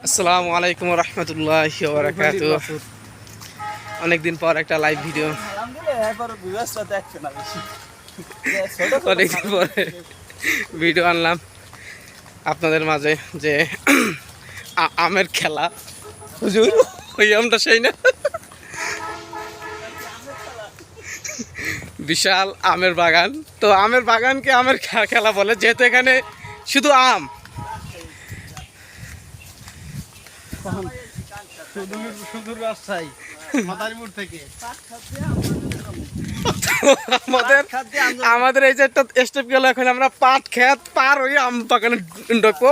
আসসালামু আলাইকুম রহমতুল্লাহি ওয়া বারাকাতুহু। অনেকদিন পর একটা লাইভ ভিডিও, অনেকদিন পরে ভিডিও আনলাম আপনাদের মাঝে যে আমের খেলা। হুজুর ওই আমটা সেই না, বিশাল আমের বাগান। তো আমের বাগানকে আমের খেলা বলে, যেহেতু এখানে শুধু আম। আমাদের এই যে একটা স্টেপ গেল, এখন আমরা পাট খেত পার হয়ে আম বাগানে ঢুকবো।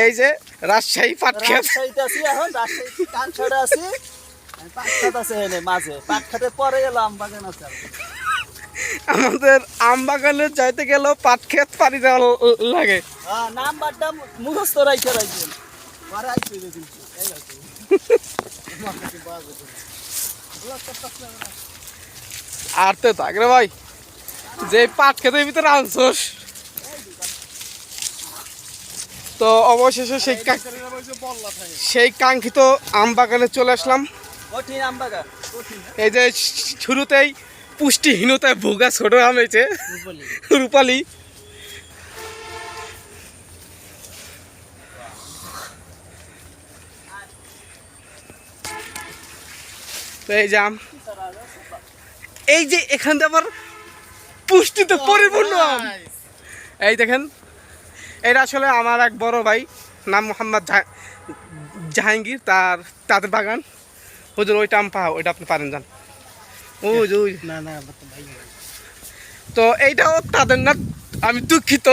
এই যে রাজশাহী পাট খেত, আমাদের আম বাগানে যাইতে গেলেও পাট খেত পাড়ি দেওয়া লাগে। আর তো থাকলে ভাই যে পাট খেতের ভিতরে আনছোস, তো অবশেষে সেই কাঙ্ক্ষিত আম বাগানে চলে আসলাম। এই যে শুরুতেই পুষ্টিহীনতায় ভোগা ছোট আম হয়েছে রূপালী। তো এই যে আম, এই যে এখান থেকে আবার পুষ্টিতে পরিপূর্ণ আম। এই দেখেন, এটা আসলে আমার এক বড় ভাই, নাম মোহাম্মদ জাহাঙ্গীর, তাদের বাগান। হুজুর ওইটা আম পাও, ওইটা আপনি পারেন যান। ওই না, তো এইটাও তাদের না, আমি দুঃখিত।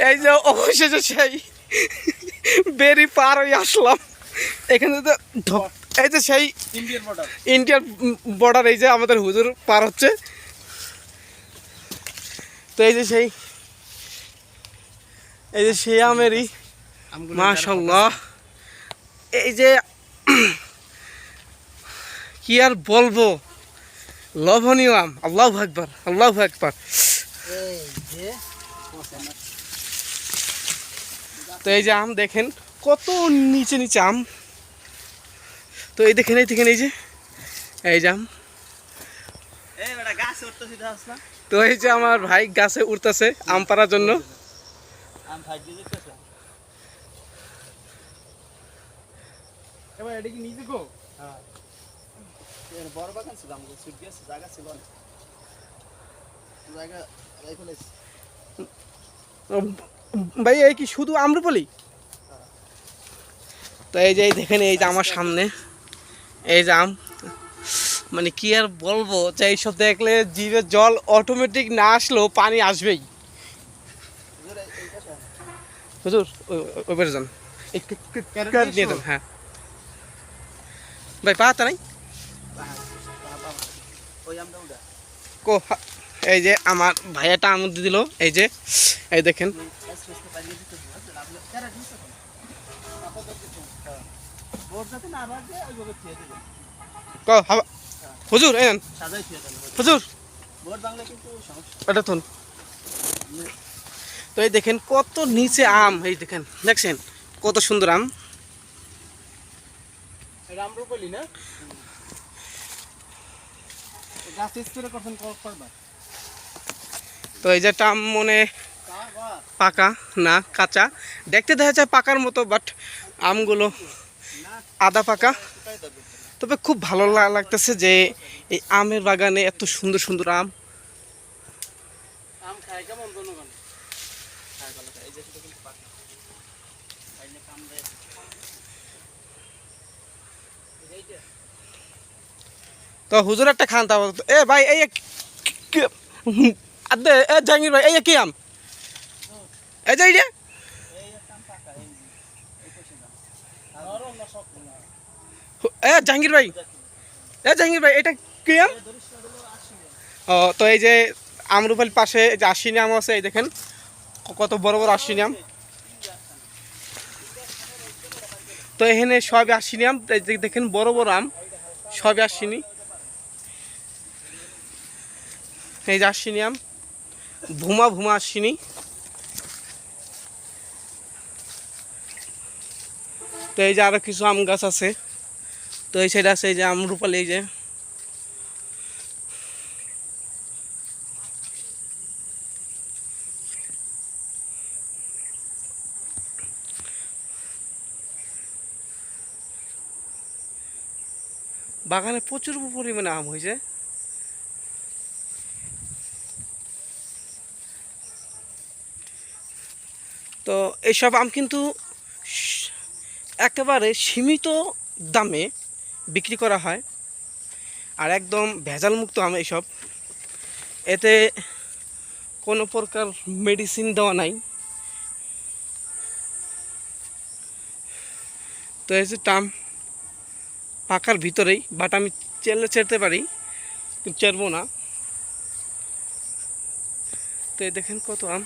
এই যে অবশেষে সেই বেরি পার হয়ে আসলাম এখানে। তো এই যে সেই ইন্ডিয়ার বর্ডার, এই যে আমাদের হুজুর পার হচ্ছে। তো এই যে সেই আমেরই মাশাআল্লাহ। এই যে কি আর বলবো, লোভনীয় আম। আল্লাহু আকবার, আল্লাহু আকবার। তো এই যে আম দেখেন কত নিচে নিচে আম। তো এই দেখেন, এই যে আম। তো এই যে আমার ভাই গাছে উঠতেছে আম পাড়ার জন্য। ভাই এই কি শুধু আম্রপালি? তো এই যে দেখেন, এই যে আমার সামনে এই যে আম, মানে কি আর বলবো, যে এইসব দেখলে জিভে জল অটোমেটিক না আসলেও পানি আসবেই। হুজুর ওই বেড়ে যান, নিয়ে যান। হ্যাঁ ভাই, পাতা নাই কো। এই যে আমার ভাইয়াটা আম দিল, এই যে এই দেখেন। হুজুর এই হুজুর এটা থুন। তো এই দেখেন কত নিচে আম, এই দেখেন, দেখছেন কত সুন্দর আম। তো এই যে আম মনে পাকা না কাঁচা, দেখতে দেখা যায় পাকার মতো, বাট আমগুলো আধা পাকা। তবে খুব ভালো লাগতেছে যে এই আমের বাগানে এত সুন্দর সুন্দর আম। তো হুজুর একটা খান তা এ ভাই, এই জাহাঙ্গীর ভাই, এই কি আম? এই যে জাহাঙ্গীর ভাই, এটা কি আম? ও, তো এই যে আমরুপাল পাশে যে আশ্বিনী আম আছে, এই দেখেন কত বড় বড় আশ্বিনী আম। তো এখানে সবই আশ্বিনী আম, দেখেন বড় বড় আম, সবই আশ্বিনী। এই যে আশ্বিনী আম, ভুমা ভুমা আশ্বিনী। তো এই যে আরো কিছু আম গাছ আছে। তো এই সাইডে আছে এই যে আমরুপালি, এই যে বাগানে প্রচুর পরিমাণে আম হয়েছে। তো এইসব আম কিন্তু একেবারে সীমিত দামে বিক্রি করা হয়, আর একদম ভেজালমুক্ত আম এইসব। এতে কোনো প্রকার মেডিসিন দেওয়া নাই। তো এই যে আম পাকার ভিতরেই, বাট আমি ছেড়তে পারি কিন্তু চেরবো না। তো এই দেখেন কত আম।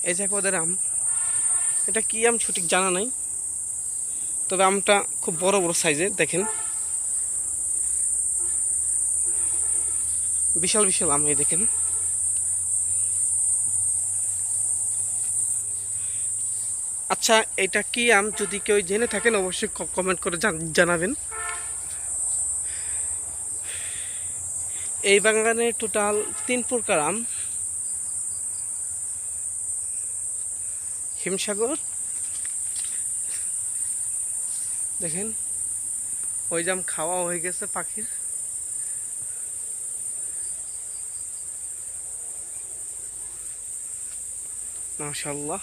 এই যে ওদের আম, এটা কি আম সঠিক জানা নাই, তবে আমটা খুব বড় বড় সাইজের, দেখেন বিশাল বিশাল আম। এই দেখেন আচ্ছা, এটা কি আম যদি কেউ জেনে থাকেন অবশ্যই কমেন্ট করে জানাবেন। এই বাগানে টোটাল 3 প্রকার আম, হিমসাগর, দেখেন ওই জাম খাওয়া হয়ে গেছে পাখির। মাশাআল্লাহ,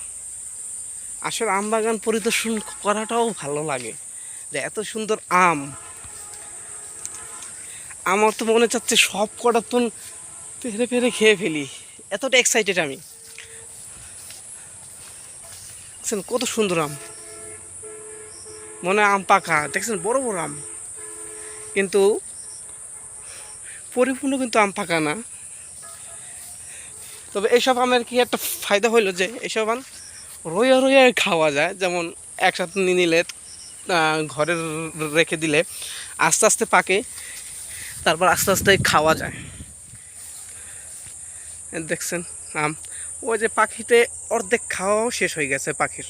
আসলে আম বাগান পরিদর্শন করাটাও ভালো লাগে, যে এত সুন্দর আম। আমার তো মনে চাচ্ছে সব কটা তো পেরে পেরে খেয়ে ফেলি, এতটা এক্সাইটেড আমি। দেখছেন কত সুন্দর আম, মনে হয় আম পাকা। দেখছেন বড় বড় আম, কিন্তু পরিপূর্ণ কিন্তু আম পাকা না। তবে এইসব আমের কি একটা ফায়দা হইলো যে এইসব আম রইয়া রইয়া খাওয়া যায়। যেমন একসাথে নিয়ে নিলে, ঘরে রেখে দিলে আস্তে আস্তে পাকে, তারপর আস্তে আস্তে খাওয়া যায়। দেখছেন আম, ওই যে পাখিতে অর্ধেক খাওয়াও শেষ হয়ে গেছে পাখির।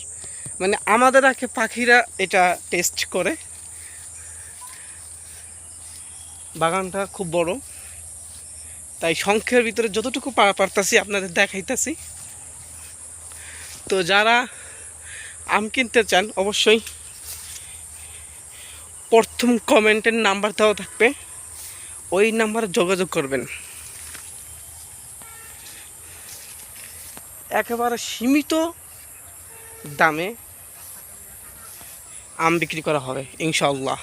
মানে আমাদের আগে পাখিরা এটা টেস্ট করে। বাগানটা খুব বড়, তাই সংখ্যার ভিতরে যতটুকু পারতাছি আপনাদের দেখাইতেছি। তো যারা আম কিনতে চান অবশ্যই প্রথম কমেন্টের নাম্বার দেওয়া থাকবে, ওই নাম্বারে যোগাযোগ করবেন। একেবারে সীমিত দামে আম বিক্রি করা হবে ইনশাআল্লাহ।